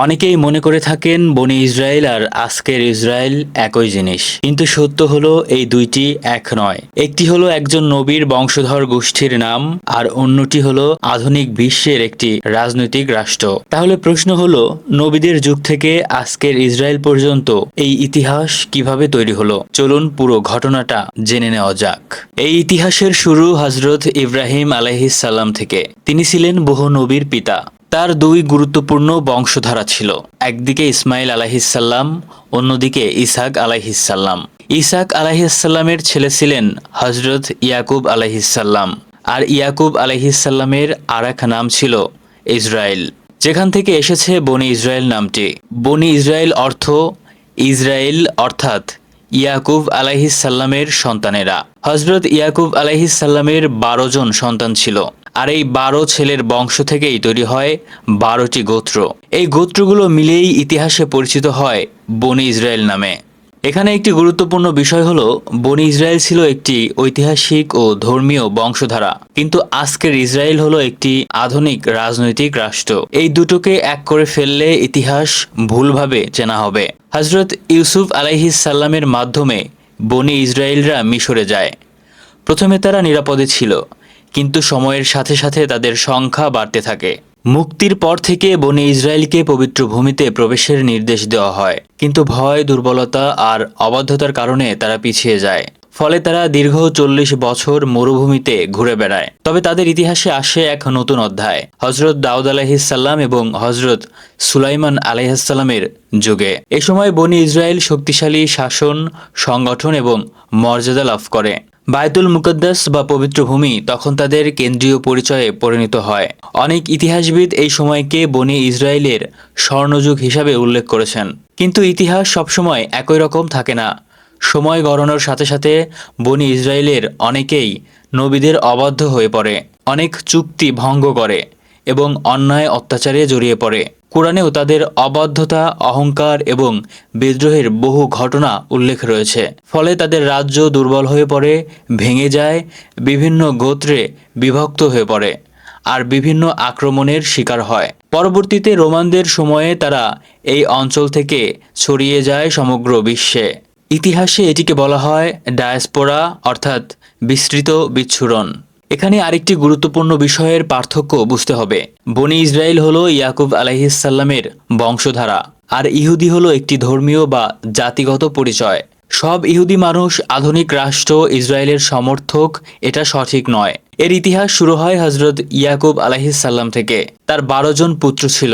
অনেকেই মনে করে থাকেন বনি ইসরায়েল আর আজকের ইসরায়েল একই জিনিস, কিন্তু সত্য হলো এই দুইটি এক নয়। একটি হলো একজন নবীর বংশধর গোষ্ঠীর নাম, আর অন্যটি হলো আধুনিক বিশ্বের একটি রাজনৈতিক রাষ্ট্র। তাহলে প্রশ্ন হলো, নবীদের যুগ থেকে আজকের ইসরায়েল পর্যন্ত এই ইতিহাস কিভাবে তৈরি হলো? চলুন পুরো ঘটনাটা জেনে নেওয়া যাক। এই ইতিহাসের শুরু হযরত ইব্রাহিম আলাইহিস সালাম থেকে। তিনি ছিলেন বহু নবীর পিতা। তার দুই গুরুত্বপূর্ণ বংশধারা ছিল, একদিকে ইসমাইল আলাইহিসসাল্লাম, অন্যদিকে ইসহাক আলাইহিসসাল্লাম। ইসহাক আলাইহিসসাল্লামের ছেলে ছিলেন হযরত ইয়াকুব আলাইহিসসাল্লাম, আর ইয়াকুব আলাইহিসসাল্লামের আর এক নাম ছিল ইসরায়েল, যেখান থেকে এসেছে বনি ইসরায়েল নামটি। বনি ইসরায়েল অর্থ ইসরায়েল, অর্থাৎ ইয়াকুব আলাইহিসসাল্লামের সন্তানেরা। হযরত ইয়াকুব আলাইহিসসাল্লামের 12 জন সন্তান ছিল, আর এই 12 ছেলের বংশ থেকেই তৈরি হয় 12টি গোত্র। এই গোত্রগুলো মিলেই ইতিহাসে পরিচিত হয় বনি ইসরায়েল নামে। এখানে একটি গুরুত্বপূর্ণ বিষয় হলো, বনি ইসরায়েল ছিল একটি ঐতিহাসিক ও ধর্মীয় বংশধারা, কিন্তু আজকের ইসরায়েল হলো একটি আধুনিক রাজনৈতিক রাষ্ট্র। এই দুটোকে এক করে ফেললে ইতিহাস ভুলভাবে চেনা হবে। হযরত ইউসুফ আলাইহিসসাল্লামের মাধ্যমে বনি ইসরায়েলরা মিশরে যায়। প্রথমে তারা নিরাপদে ছিল, কিন্তু সময়ের সাথে সাথে তাদের সংখ্যা বাড়তে থাকে। মুক্তির পর থেকে বনি ইসরায়েলকে পবিত্র ভূমিতে প্রবেশের নির্দেশ দেওয়া হয়, কিন্তু ভয়, দুর্বলতা আর অবাধ্যতার কারণে তারা পিছিয়ে যায়। ফলে তারা দীর্ঘ 40 বছর মরুভূমিতে ঘুরে বেড়ায়। তবে তাদের ইতিহাসে আসে এক নতুন অধ্যায়, হযরত দাউদ আলাইহিসসালাম এবং হযরত সুলাইমান আলাইহিসসালামের যুগে। এ সময় বনি ইসরায়েল শক্তিশালী শাসন, সংগঠন এবং মর্যাদা লাভ করে। বায়তুল মুকদ্দাস বা পবিত্র ভূমি তখন তাদের কেন্দ্রীয় পরিচয়ে পরিণত হয়। অনেক ইতিহাসবিদ এই সময়কে বনি ইসরায়েলের স্বর্ণযুগ হিসাবে উল্লেখ করেছেন। কিন্তু ইতিহাস সবসময় একই রকম থাকে না। সময় গড়ানোর সাথে সাথে বনি ইসরায়েলের অনেকেই নবীদের অবাধ্য হয়ে পড়ে, অনেক চুক্তি ভঙ্গ করে এবং অন্যায় অত্যাচারে জড়িয়ে পড়ে। কোরআনেও তাদের অবাধ্যতা, অহংকার এবং বিদ্রোহের বহু ঘটনা উল্লেখ রয়েছে। ফলে তাদের রাজ্য দুর্বল হয়ে পড়ে, ভেঙে যায়, বিভিন্ন গোত্রে বিভক্ত হয়ে পড়ে আর বিভিন্ন আক্রমণের শিকার হয়। পরবর্তীতে রোমানদের সময়ে তারা এই অঞ্চল থেকে ছড়িয়ে যায় সমগ্র বিশ্বে। ইতিহাসে এটিকে বলা হয় ডায়াসপোরা, অর্থাৎ বিস্তৃত বিচ্ছুরণ। এখানে আরেকটি গুরুত্বপূর্ণ বিষয়ের পার্থক্য বুঝতে হবে। বনি ইসরায়েল হলো ইয়াকুব আলাইহিসসাল্লামের বংশধারা, আর ইহুদি হলো একটি ধর্মীয় বা জাতিগত পরিচয়। সব ইহুদি মানুষ আধুনিক রাষ্ট্র ইসরায়েলের সমর্থক, এটা সঠিক নয়। এর ইতিহাস শুরু হয় হযরত ইয়াকুব আলাইহিসসাল্লাম থেকে। তার 12 জন পুত্র ছিল।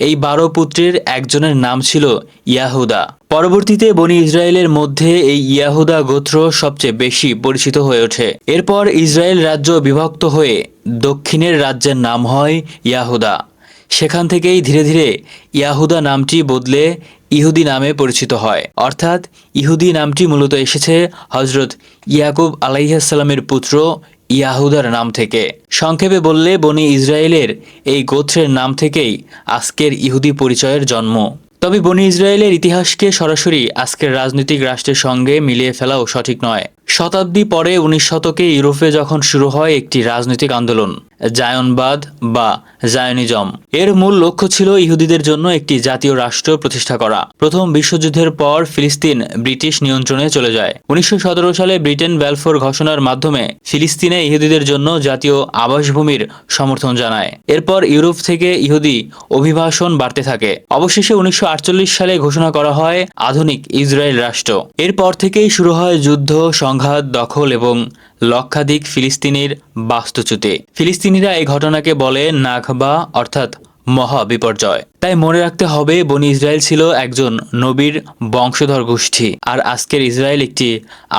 এই 12 পুত্রের একজনের নাম ছিল ইয়াহুদা। পরবর্তীতে বনি ইসরায়েলের মধ্যে এই ইয়াহুদা গোত্র সবচেয়ে বেশি পরিচিত হয়ে ওঠে। এরপর ইসরায়েল রাজ্য বিভক্ত হয়ে দক্ষিণের রাজ্যের নাম হয় ইয়াহুদা। সেখান থেকেই ধীরে ধীরে ইয়াহুদা নামটি বদলে ইহুদি নামে পরিচিত হয়। অর্থাৎ ইহুদি নামটি মূলত এসেছে হযরত ইয়াকুব আলাইহিসসালামের পুত্র ইয়াহুদার নাম থেকে। সংক্ষেপে বললে, বনি ইসরায়েলের এই গোত্রের নাম থেকেই আজকের ইহুদি পরিচয়ের জন্ম। তবে বনি ইসরায়েলের ইতিহাসকে সরাসরি আজকের রাজনৈতিক রাষ্ট্রের সঙ্গে মিলিয়ে ফেলাও সঠিক নয়। শতাব্দী পরে 19 শতকে ইউরোপে যখন শুরু হয় একটি রাজনৈতিক আন্দোলন, জায়নবাদ বা জায়নিজম। এর মূল লক্ষ্য ছিল ইহুদিদের জন্য একটি জাতীয় রাষ্ট্র প্রতিষ্ঠা করা। প্রথম বিশ্বযুদ্ধের পর ফিলিস্তিন ব্রিটিশ নিয়ন্ত্রণে চলে যায়। 1917 সালে ব্রিটেন ব্যালফোর ঘোষণার মাধ্যমে ফিলিস্তিনে ইহুদিদের জন্য জাতীয় আবাসভূমির সমর্থন জানায়। এরপর ইউরোপ থেকে ইহুদি অভিবাসন বাড়তে থাকে। অবশেষে 1948 সালে ঘোষণা করা হয় আধুনিক ইসরায়েল রাষ্ট্র। এরপর থেকেই শুরু হয় যুদ্ধ, সংঘাত, দখল এবং লক্ষাধিক ফিলিস্তিনির বাস্তুচ্যুতি। ফিলিস্তিনিরা এই ঘটনাকে বলে নাকবা, অর্থাৎ মহা বিপর্যয়। তাই মনে রাখতে হবে, বনি ইসরায়েল ছিল একজন নবীর বংশধর গোষ্ঠী, আর আজকের ইসরায়েল একটি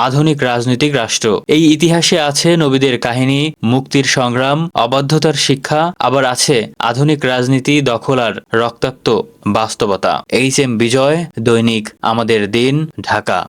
আধুনিক রাজনৈতিক রাষ্ট্র। এই ইতিহাসে আছে নবীদের কাহিনী, মুক্তির সংগ্রাম, অবাধ্যতার শিক্ষা, আবার আছে আধুনিক রাজনীতি, দখল আর রক্তাক্ত বাস্তবতা। এইচ এম বিজয়, দৈনিক আমাদের দিন, ঢাকা।